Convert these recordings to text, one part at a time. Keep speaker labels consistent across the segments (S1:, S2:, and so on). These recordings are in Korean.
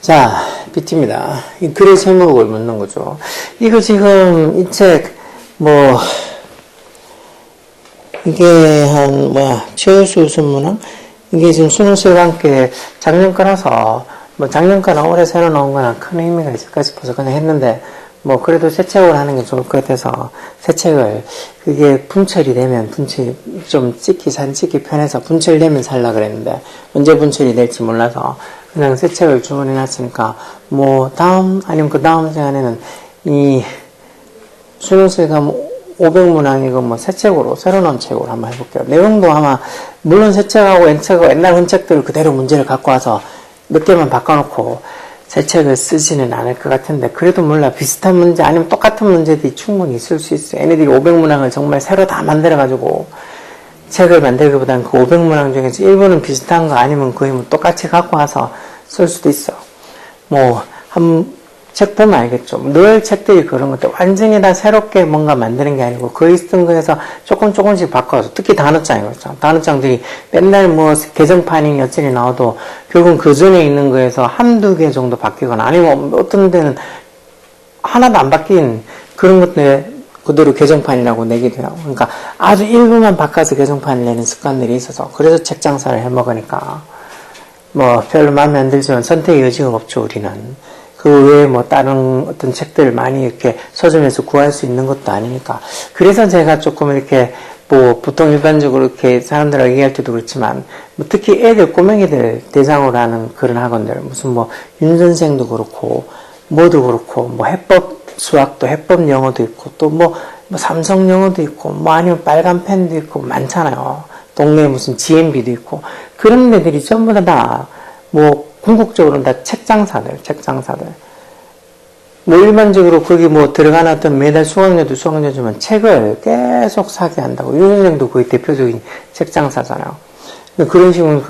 S1: 자, BT입니다. 이 글의 제목을 묻는 거죠. 이거 지금 이 책, 이게 최우수 우수문항? 이게 지금 수능수와 함께 작년 거라서, 작년 거나 올해 새로 나온 거나 큰 의미가 있을까 싶어서 그냥 했는데, 그래도 새 책을 하는 게 좋을 것 같아서, 새 책을, 그게 분철이 되면, 좀 사진 찍기 편해서 분철되면 살라 그랬는데, 언제 분철이 될지 몰라서, 그냥 새 책을 주문해 놨으니까, 아니면 그 다음 시간에는, 이, 수능수가 500문항이고, 새 책으로, 새로 나온 책으로 한번 해볼게요. 내용도 아마, 물론 새 책하고 옛날 흔책들을 그대로 문제를 갖고 와서, 몇 개만 바꿔놓고, 새 책을 쓰지는 않을 것 같은데, 그래도 몰라. 비슷한 문제, 아니면 똑같은 문제들이 충분히 있을 수 있어요. 얘네들이 500문항을 정말 새로 다 만들어가지고, 책을 만들기보다는 그 500문항 중에서 일부는 비슷한 거 아니면 거의 똑같이 갖고 와서 쓸 수도 있어. 책 보면 알겠죠. 늘 책들이 그런 것들 완전히 다 새롭게 뭔가 만드는 게 아니고 거의 쓴 거에서 조금씩 바꿔서 특히 단어장이 그렇죠. 단어장들이 맨날 개정판이 여전히 나와도 결국은 그 전에 있는 거에서 한두 개 정도 바뀌거나 아니면 어떤 데는 하나도 안 바뀐 그런 것들 그대로 개정판이라고 내기도 해요. 그러니까 아주 일부만 바꿔서 개정판을 내는 습관들이 있어서 그래서 책 장사를 해먹으니까 별로 마음에 안 들지만 선택의 여지가 없죠. 우리는 그 외에 다른 어떤 책들을 많이 이렇게 서점에서 구할 수 있는 것도 아니니까 그래서 제가 조금 이렇게 보통 일반적으로 이렇게 사람들하고 얘기할 때도 그렇지만 특히 애들 꼬맹이들 대상으로 하는 그런 학원들 무슨 윤 선생도 그렇고 뭐도 그렇고 해법 수학도 해법 영어도 있고 또 삼성 영어도 있고 아니면 빨간 펜도 있고 많잖아요. 동네에 무슨 GMB도 있고 그런 애들이 전부 다 궁극적으로는 다 책장사들. 일반적으로 거기 들어가는 어떤 매달 수강료지만 책을 계속 사게 한다고. 윤 선생도 거의 대표적인 책장사잖아요. 그런 식으로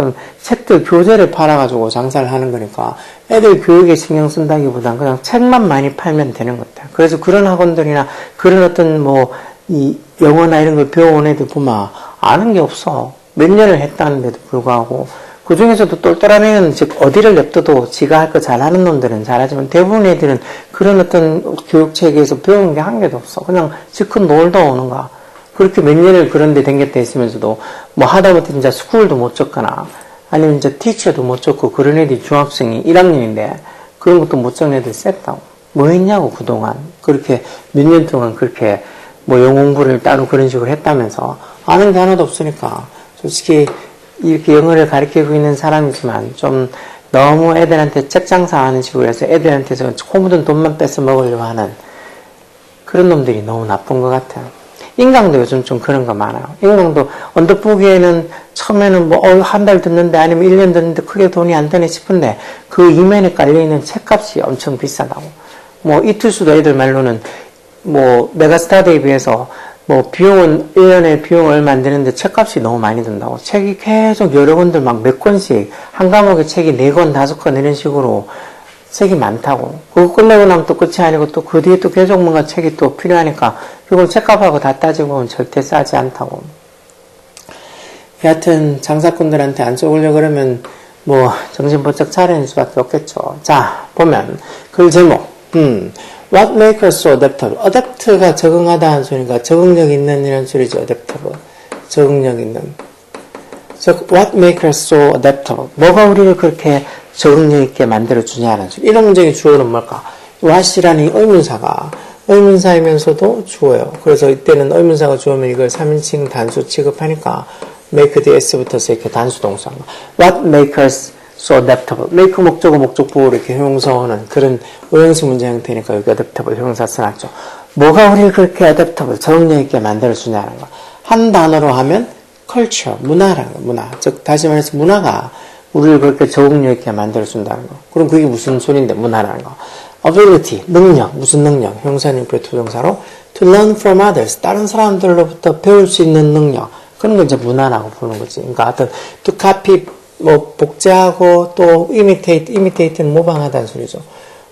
S1: 책들 교재를 팔아가지고 장사를 하는 거니까 애들 교육에 신경 쓴다기보다는 그냥 책만 많이 팔면 되는 것 같아요. 그래서 그런 학원들이나 그런 어떤 이 영어나 이런 걸 배워온 애들 보면 아는 게 없어. 몇 년을 했다는데도 불구하고 그 중에서도 똘똘한 애는 즉 어디를 냅둬도 지가 할 거 잘하는 놈들은 잘하지만 대부분 애들은 그런 어떤 교육체계에서 배운 게 한 개도 없어. 그냥 지껏 놀다 오는 거야. 그렇게 몇 년을 그런 데 댕겼다 했으면서도 하다못해 진짜 스쿨도 못 적거나 아니면 이제 티처도 못 적고 그런 애들이 중학생이 1학년인데 그런 것도 못 적는 애들 셌다고. 뭐 했냐고 그동안. 그렇게 몇 년 동안 그렇게 영어 공부를 따로 그런 식으로 했다면서 아는 게 하나도 없으니까 솔직히 이렇게 영어를 가르치고 있는 사람이지만 좀 너무 애들한테 책 장사하는 식으로 해서 애들한테서 코 묻은 돈만 뺏어 먹으려고 하는 그런 놈들이 너무 나쁜 것 같아요. 인강도 요즘 좀 그런 거 많아요. 인강도 언뜻 보기에는 처음에는 한 달 듣는데 아니면 1년 듣는데 크게 돈이 안 되네 싶은데 그 이면에 깔려있는 책값이 엄청 비싸다고. 이틀수도 애들 말로는 메가스타드에 비해서 비용은 1년에 비용 얼마 안 되는데 책값이 너무 많이 든다고. 책이 계속 여러 권들 몇 권씩 한 과목에 책이 4권 5권 이런 식으로 책이 많다고. 그거 끝내고 나면 또 끝이 아니고 또 그 뒤에 또 계속 뭔가 책이 또 필요하니까 그걸 책값하고 다 따지고 보면 절대 싸지 않다고. 여하튼 장사꾼들한테 안 쏘으려고 그러면 정신 번쩍 차리는 수밖에 없겠죠. 자, 보면 글 제목 What makes us so adaptable? adapt가 적응하다는 소리니까 적응력 있는 이런 소리죠. adaptable. 적응력 있는. 즉, what makes us so adaptable? 뭐가 우리를 그렇게 적응력 있게 만들어주냐는 소리. 이런 문제의 주어는 뭘까? what이라는 이 의문사이면서도 주어예요. 그래서 이때는 의문사가 주어면 이걸 3인칭 단수 취급하니까 make the s부터서 이렇게 단수 동사인 거. What makes us so adaptable. make 목적어 목적보호 이렇게 형용사어는 그런 오형식 문제 형태니까 여기 adaptable 형용사 써놨죠. 뭐가 우리를 그렇게 adaptable, 적응력 있게 만들어주냐는 거. 한 단어로 하면 culture, 문화라는 거. 문화. 즉 다시 말해서 문화가 우리를 그렇게 적응력 있게 만들어준다는 거. 그럼 그게 무슨 소리인데 문화라는 거. ability, 능력. 무슨 능력? 형사님 부정사로 to learn from others. 다른 사람들로부터 배울 수 있는 능력. 그런 걸 이제 문화라고 부르는 거지. 그러니까 하여튼 to copy 복제하고 또 imitate는 모방하다는 소리죠.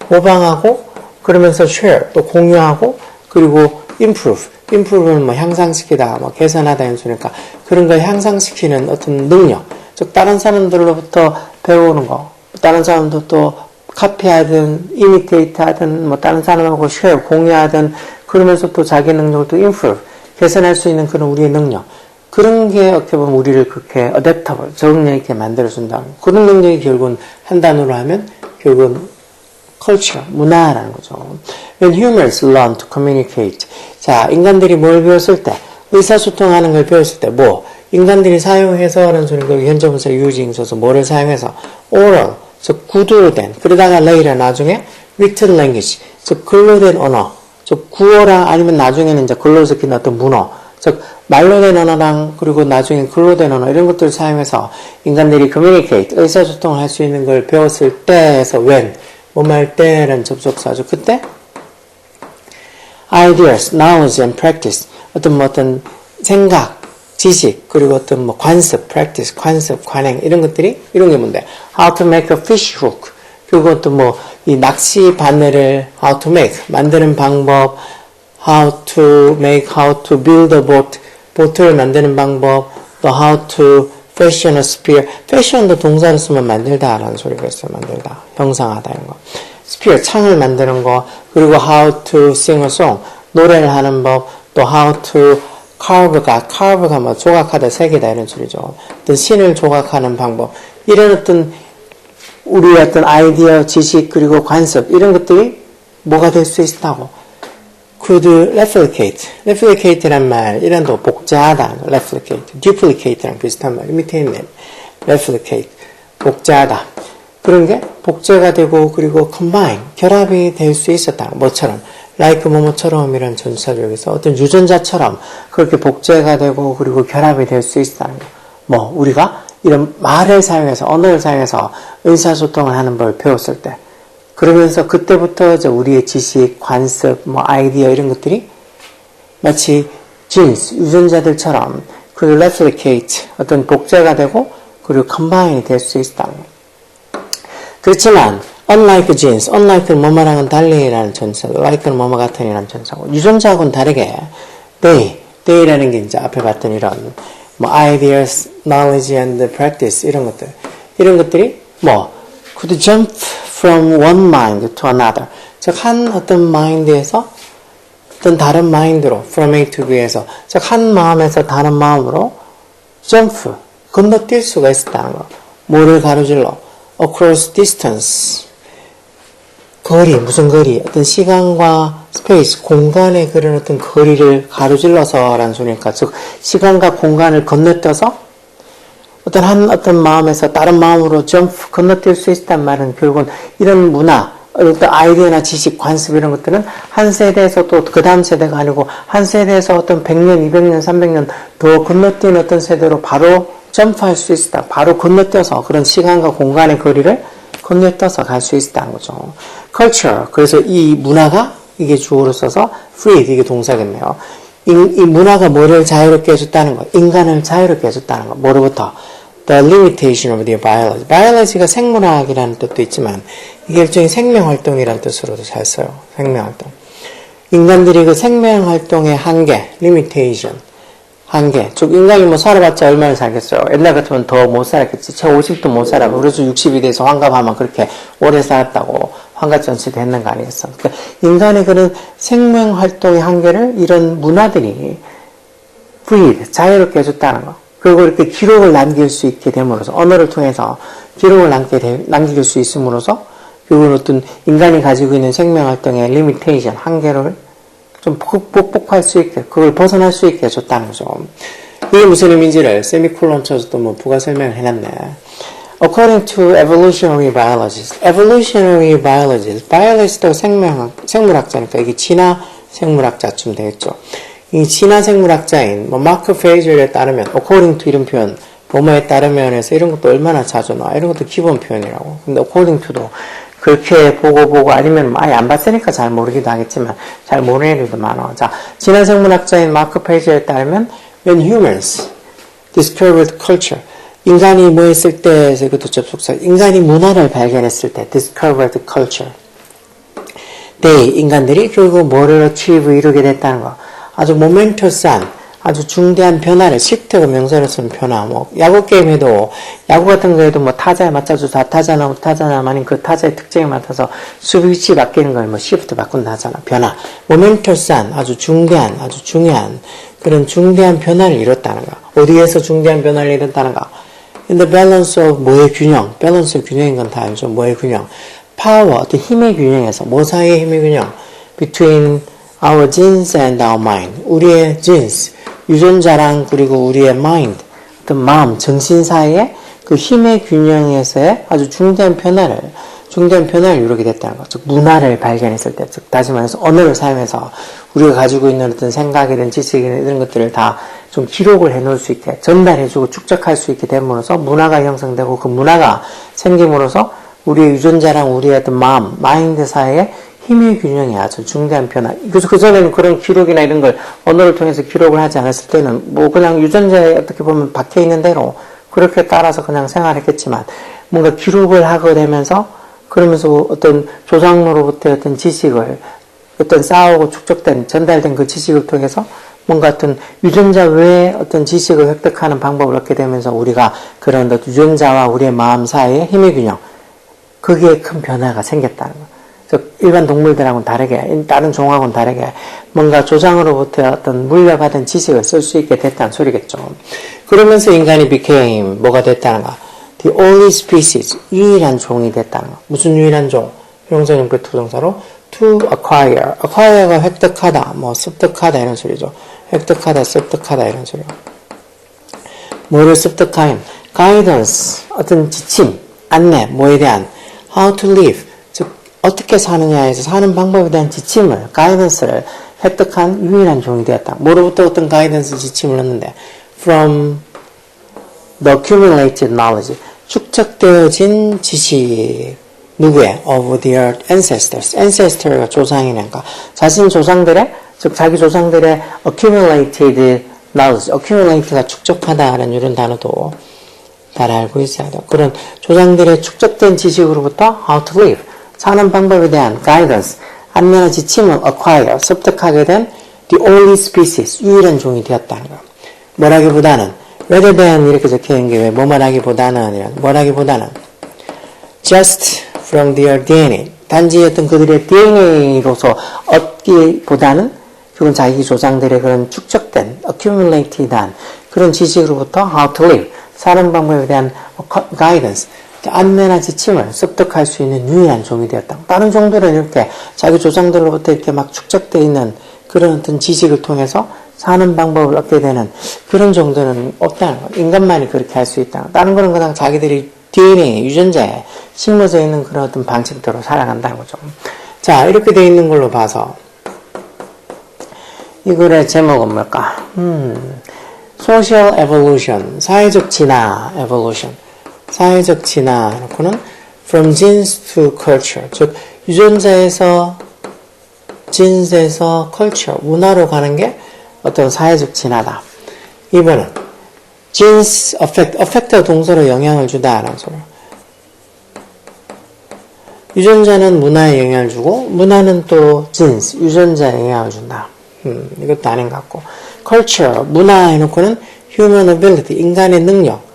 S1: 모방하고 그러면서 share 또 공유하고 그리고 improve는 뭐 향상시키다, 뭐 개선하다 이런 소리니까 그런 걸 향상시키는 어떤 능력, 즉 다른 사람들로부터 배우는 거, 다른 사람도 또 카피하든 이미테이트하든 뭐 다른 사람하고 쉐어 공유하든 그러면서 또 자기 능력을 또 improve 개선할 수 있는 그런 우리의 능력, 그런 게 어떻게 보면 우리를 그렇게 adaptable 적응력 있게 만들어준다. 그런 능력이 결국은 한 단어로 하면 결국은 culture, 문화라는 거죠. When humans learn to communicate. 자, 인간들이 뭘 배웠을 때, 의사소통하는 걸 배웠을 때, 뭐, 인간들이 사용해서라는 소리가 현재분사 유지인 써서 뭐를 사용해서, oral, 즉, 구두로 된, 그러다가 later, 나중에, written language, 즉, 글로 된 언어, 즉, 구어랑 아니면 나중에는 이제 글로 섞인 어떤 문어, 즉, 말로 된 언어랑 그리고 나중에 글로 된 언어, 이런 것들을 사용해서 인간들이 communicate, 의사소통을 할 수 있는 걸 배웠을 때에서 when, 뭐말 때라는 접속사죠. 그때 ideas, knowledge and practice 어떤 생각, 지식 그리고 어떤 뭐 관습, practice, 관습, 관행 이런 것들이 이런 게 뭔데? How to make a fish hook 그리고 어떤 뭐 이 낚시 바늘을 how to make 만드는 방법, how to build a boat 보트를 만드는 방법, 또 how to fashion a spear. fashion도 동사를 쓰면 만들다라는 소리가 있어요. 만들다. 형상하다 이런 거. spear, 창을 만드는 거. 그리고 how to sing a song. 노래를 하는 법. 또 how to carve가 뭐 조각하다, 새기다 이런 소리죠. 어떤 신을 조각하는 방법. 이런 어떤 우리의 어떤 아이디어, 지식, 그리고 관습 이런 것들이 뭐가 될 수 있다고. could replicate란 말, 이런 또 복제하다, replicate, duplicate랑 비슷한 말, 밑에 있는 replicate, 복제하다. 그런 게 복제가 되고, 그리고 combine, 결합이 될 수 있었다. 뭐처럼, like 뭐뭐처럼 이런 전치사죠. 여기서 어떤 유전자처럼 그렇게 복제가 되고, 그리고 결합이 될 수 있다는 거. 뭐, 우리가 이런 말을 사용해서, 언어를 사용해서 의사소통을 하는 걸 배웠을 때, 그러면서 그때부터 이제 우리의 지식, 관습, 뭐 아이디어 이런 것들이 마치 genes, 유전자들처럼 그리고 replicate, 어떤 복제가 되고 그리고 combine이 될 수 있다. 그렇지만 unlike genes, unlike는 뭐뭐랑은 달리라는 전사고 like는 뭐뭐 같은이라는 전사고 유전자하고는 다르게 they라는 게 이제 앞에 봤던 이런 뭐 ideas, knowledge and practice 이런 것들이 뭐 could jump from one mind to another. 즉, 한 어떤 마인드에서 어떤 다른 마인드로, from A to B에서, 즉, 한 마음에서 다른 마음으로 jump, 건너뛸 수가 있었다는 거. 뭐를 가로질러? across distance. 거리, 무슨 거리? 어떤 시간과 스페이스, 공간의 그런 어떤 거리를 가로질러서라는 소리니까, 즉, 시간과 공간을 건너뛰어서 어떤 마음에서 다른 마음으로 점프, 건너뛸 수 있다는 말은 결국은 이런 문화, 어떤 아이디어나 지식, 관습 이런 것들은 한 세대에서 또 그 다음 세대가 아니고 한 세대에서 어떤 100년, 200년, 300년 더 건너뛴 어떤 세대로 바로 점프할 수 있다. 바로 건너뛰어서 그런 시간과 공간의 거리를 건너뛰어서 갈 수 있다는 거죠. culture. 그래서 이 문화가 이게 주어로 써서 free, 이게 동사겠네요. 이 문화가 뭐를 자유롭게 해줬다는 거, 인간을 자유롭게 해줬다는 거, 뭐로부터? The limitation of the biology. biology가 생물학이라는 뜻도 있지만, 이게 일종의 생명활동이라는 뜻으로도 잘 써요. 생명활동. 인간들이 그 생명활동의 한계, limitation, 한계. 즉, 인간이 뭐 살아봤자 얼마나 살겠어요? 옛날 같으면 더 못 살았겠지. 최 50도 못 살아. 그래서 60이 돼서 환갑하면 그렇게 오래 살았다고 환갑잔치 됐는 거 아니겠어? 그러니까 인간의 그런 생명활동의 한계를 이런 문화들이 free, 자유롭게 해줬다는 거. 그리고 이렇게 기록을 남길 수 있게 됨으로써, 언어를 통해서 기록을 남길 수 있음으로써, 그리고 어떤 인간이 가지고 있는 생명활동의 limitation, 한계를 좀 극복할 수 있게, 그걸 벗어날 수 있게 해줬다는 거죠. 이게 무슨 의미인지를 세미콜론 쳐서 또 뭐 부가 설명을 해놨네. According to evolutionary biologists, evolutionary biologists, biologist도 생물학자니까 이게 진화 생물학자쯤 되겠죠. 이 진화 생물학자인 마크 프레이저에 따르면, according to 이런 표현, 뭐뭐에 따르면 해서 이런 것도 얼마나 자주 나와. 이런 것도 기본 표현이라고. 근데 according to도 그렇게 보고 아니면 아예 안 봤으니까 잘 모르기도 하겠지만 잘 모르는 애들도 많아. 자, 진화 생물학자인 마크 프레이저에 따르면 when humans discovered culture, 인간이 뭐 했을 때, 이것도 접속사, 인간이 문화를 발견했을 때 discovered culture, 인간들이 결국 뭐를 achieve 이루게 됐다는 거. 아주 momentous,한 아주 중대한 변화를, 시프트가 명사로 쓰는 변화. 뭐 야구 게임에도 야구 같은 거에도 뭐 타자에 맞춰서 타자나 우타자나 아닌 그 타자의 특징에 맞춰서 수비 위치 바뀌는 걸 뭐 시프트 바꾼다 하잖아. 변화. momentous,한 아주 중대한, 아주 중요한 그런 중대한 변화를 이뤘다는 거. 어디에서 중대한 변화를 이뤘다는가? In the balance of 뭐의 균형. 밸런스 균형인 건 다 알죠. 뭐의 균형. 파워, 어떤 힘의 균형에서, 뭐 사이의 힘의 균형? Between our genes and our mind. 우리의 genes, 유전자랑 그리고 우리의 mind, 어떤 마음, 정신 사이의 그 힘의 균형에서의 아주 중대한 변화를 이루게 됐다는 거. 즉, 문화를 발견했을 때, 즉, 다시 말해서 언어를 사용해서 우리가 가지고 있는 어떤 생각이든 지식이든 이런 것들을 다 좀 기록을 해 놓을 수 있게, 전달해주고 축적할 수 있게 됨으로써 문화가 형성되고 그 문화가 생김으로써 우리의 유전자랑 우리의 어떤 마음, 마인드 사이의 힘의 균형이 아주 중대한 변화. 그래서 그전에는 그런 기록이나 이런 걸 언어를 통해서 기록을 하지 않았을 때는 뭐 그냥 유전자에 어떻게 보면 박혀 있는 대로 그렇게 따라서 그냥 생활했겠지만 뭔가 기록을 하게 되면서 그러면서 어떤 조상으로부터 어떤 지식을 어떤 쌓아오고 축적된, 전달된 그 지식을 통해서 뭔가 어떤 유전자 외에 어떤 지식을 획득하는 방법을 얻게 되면서 우리가 그런 유전자와 우리의 마음 사이의 힘의 균형, 거기에 큰 변화가 생겼다는 거. 즉, 일반 동물들하고는 다르게, 다른 종하고는 다르게 뭔가 조상으로부터 어떤 물려받은 지식을 쓸 수 있게 됐다는 소리겠죠. 그러면서 인간이 became 뭐가 됐다는가? The only species, 유일한 종이 됐다는 거. 무슨 유일한 종? 형용사형부 투동사로 to acquire. acquire가 획득하다, 뭐 습득하다 이런 소리죠. 획득하다, 습득하다 이런 소리요. 뭐를 습득하임? guidance, 어떤 지침, 안내, 뭐에 대한 how to live, 즉 어떻게 사느냐에서 사는 방법에 대한 지침을, guidance를 획득한 유일한 종이 되었다. 뭐로부터 어떤 guidance 지침을 얻는데? From the accumulated knowledge, 축적되어진 지식. 누구의? Of their ancestors. ancestor가 조상이니까 자신 조상들의, 즉 자기 조상들의 accumulated knowledge, accumulate가 축적하다라는 이런 단어도 잘 알고 있어야 돼요. 그런 조상들의 축적된 지식으로부터 how to live, 사는 방법에 대한 guidance, 안내나 지침을 acquire, 습득하게 된 the only species, 유일한 종이 되었다는 거. 뭐라기보다는 rather than 이렇게 적혀있는 게 왜 뭐라기보다는 뭐라기보다는 just from their DNA, 단지 어떤 그들의 DNA로서 얻기보다는 그건 자기 조상들의 그런 축적된 accumulated한 그런 지식으로부터 how to live, 사는 방법에 대한 guidance, 안내나 지침을 습득할 수 있는 유일한 종이 되었다. 다른 종들은 이렇게 자기 조상들로부터 이렇게 막 축적되어 있는 그런 어떤 지식을 통해서 사는 방법을 얻게 되는 그런 종들은 없다는 거예요. 인간만이 그렇게 할 수 있다. 다른 거는 그냥 자기들이 DNA, 유전자에 심어져 있는 그런 어떤 방식대로 살아간다는 거죠. 자, 이렇게 되어 있는 걸로 봐서 이 글의 제목은 뭘까? Social Evolution, 사회적 진화, Evolution, 사회적 진화 놓고는 From Genes to Culture, 즉 유전자에서 genes에서 culture, 문화로 가는 게 어떤 사회적 진화다. 2번은 genes affect가 동사로 영향을 주다라는 소리. 유전자는 문화에 영향을 주고 문화는 또 genes, 유전자에 영향을 준다. 이것도 아닌 것 같고. culture, 문화 해놓고는 human ability, 인간의 능력.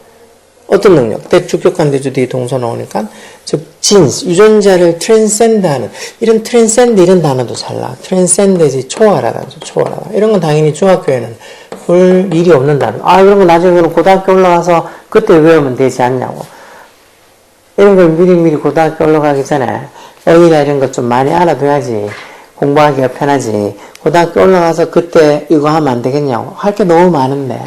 S1: 어떤 능력? 대주격한 대주뒤 동사 나오니까 즉 genes, 유전자를 transcend하는 이런 transcend 이런 단어도 잘 나와. transcend지 초월하다, 초월하다. 이런 건 당연히 중학교에는 볼 일이 없는 단어. 아, 이런 거 나중에는 고등학교 올라가서 그때 외우면 되지 않냐고. 이런 걸 미리미리 고등학교 올라가기 전에 어휘나 이런 것 좀 많이 알아둬야지 공부하기가 편하지. 고등학교 올라가서 그때 이거 하면 안 되겠냐고. 할 게 너무 많은데.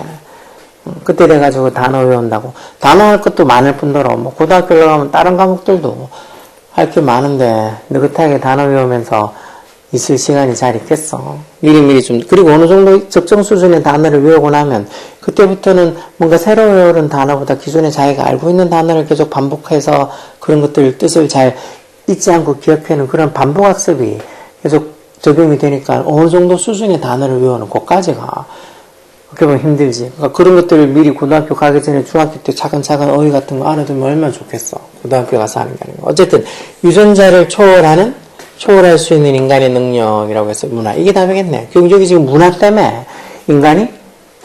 S1: 그때 돼가지고 단어 외운다고. 단어 할 것도 많을 뿐더러 뭐 고등학교 올라가면 다른 과목들도 할 게 많은데 느긋하게 단어 외우면서 있을 시간이 잘 있겠어. 미리미리 좀. 그리고 어느 정도 적정 수준의 단어를 외우고 나면 그때부터는 뭔가 새로 외우는 단어보다 기존에 자기가 알고 있는 단어를 계속 반복해서 그런 것들 뜻을 잘 잊지 않고 기억하는 그런 반복 학습이 계속 적용이 되니까 어느 정도 수준의 단어를 외우는 것까지가 그렇게 보면 힘들지. 그러니까 그런 것들을 미리 고등학교 가기 전에 중학교 때 차근차근 어휘 같은 거 알아두면 얼마나 좋겠어. 고등학교 가서 하는 게 아니고. 어쨌든 유전자를 초월하는 초월할 수 있는 인간의 능력이라고 해서 문화. 이게 답이겠네. 여기 지금 문화 때문에 인간이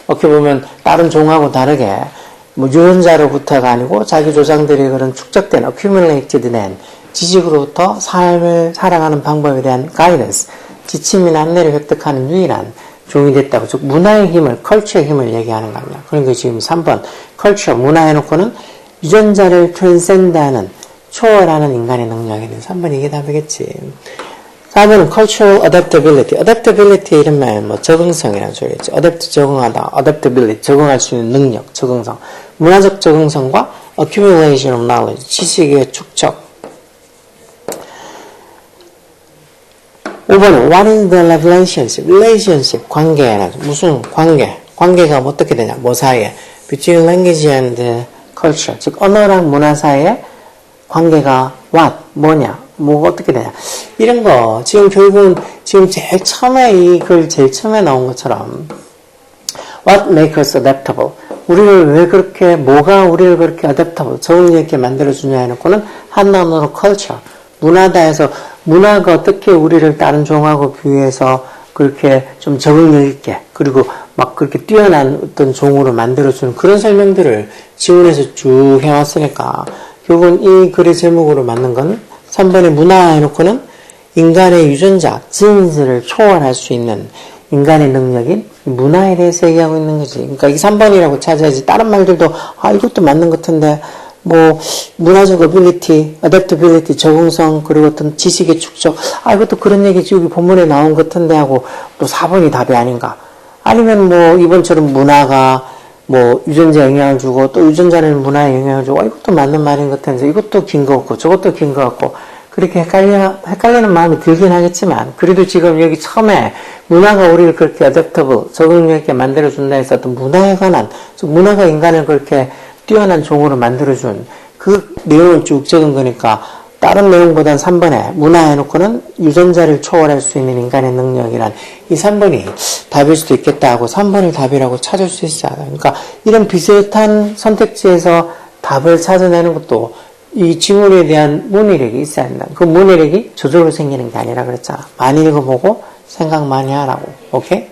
S1: 어떻게 보면 다른 종하고 다르게 뭐 유전자로부터가 아니고 자기 조상들이 그런 축적된 accumulated 된 지식으로부터 삶을 살아가는 방법에 대한 가이던스, 지침이나 안내를 획득하는 유일한 종이 됐다고. 즉 문화의 힘을, 컬처의 힘을 얘기하는 겁니다. 그러니까 지금 3번 컬처, 문화 해놓고는 유전자를 트랜센드하는, 초월하는 인간의 능력에 대해서 3번 이게 답이겠지. 4번은 cultural adaptability. adaptability 이런 말, 뭐, 적응성이라는 소리겠죠. adapt, 적응하다. adaptability, 적응할 수 있는 능력, 적응성. 문화적 적응성과 accumulation of knowledge, 지식의 축적. 5번은 what is the relationship? relationship, 관계라는, 무슨 관계? 관계가 어떻게 되냐? 뭐 사이에? between language and culture. 즉, 언어랑 문화 사이에 관계가 what? 뭐냐? 뭐 어떻게 되냐? 이런 거 지금 결국은 지금 제일 처음에 이 글 제일 처음에 나온 것처럼 what makes us adaptable? 우리를 왜 그렇게 뭐가 우리를 그렇게 adaptable 적응력있게 만들어주냐 해놓고는 한 언어로 culture 문화다 해서 문화가 어떻게 우리를 다른 종하고 비교해서 그렇게 좀 적응력있게 그리고 막 그렇게 뛰어난 어떤 종으로 만들어주는 그런 설명들을 지원해서 쭉 해왔으니까 결국은 이 글의 제목으로 맞는 건 3번의 문화 해놓고는 인간의 유전자, 지인들을 초월할 수 있는 인간의 능력인 문화에 대해서 얘기하고 있는 거지. 그러니까 이 3번이라고 찾아야지. 다른 말들도 이것도 맞는 것 같은데 뭐 문화적 ability, adaptability, 적응성 그리고 어떤 지식의 축적 이것도 그런 얘기지 여기 본문에 나온 것 같은데 하고 또 4번이 답이 아닌가. 아니면 뭐 이번처럼 문화가 뭐 유전자에 영향을 주고 또 유전자는 문화에 영향을 주고 이것도 맞는 말인 것 같은데 이것도 긴 것 같고 저것도 긴 것 같고 그렇게 헷갈리는 마음이 들긴 하겠지만 그래도 지금 여기 처음에 문화가 우리를 그렇게 adaptable, 적응력 있게 만들어준다 해서 어떤 문화에 관한 문화가 인간을 그렇게 뛰어난 종으로 만들어준 그 내용을 쭉 적은 거니까 다른 내용보단 3번에 문화 해놓고는 유전자를 초월할 수 있는 인간의 능력이란 이 3번이 답일 수도 있겠다 하고 3번을 답이라고 찾을 수 있어요. 그러니까 이런 비슷한 선택지에서 답을 찾아내는 것도 이 지문에 대한 문의력이 있어야 한다. 그 문의력이 저절로 생기는 게 아니라 그랬잖아. 많이 읽어보고 생각 많이 하라고. 오케이?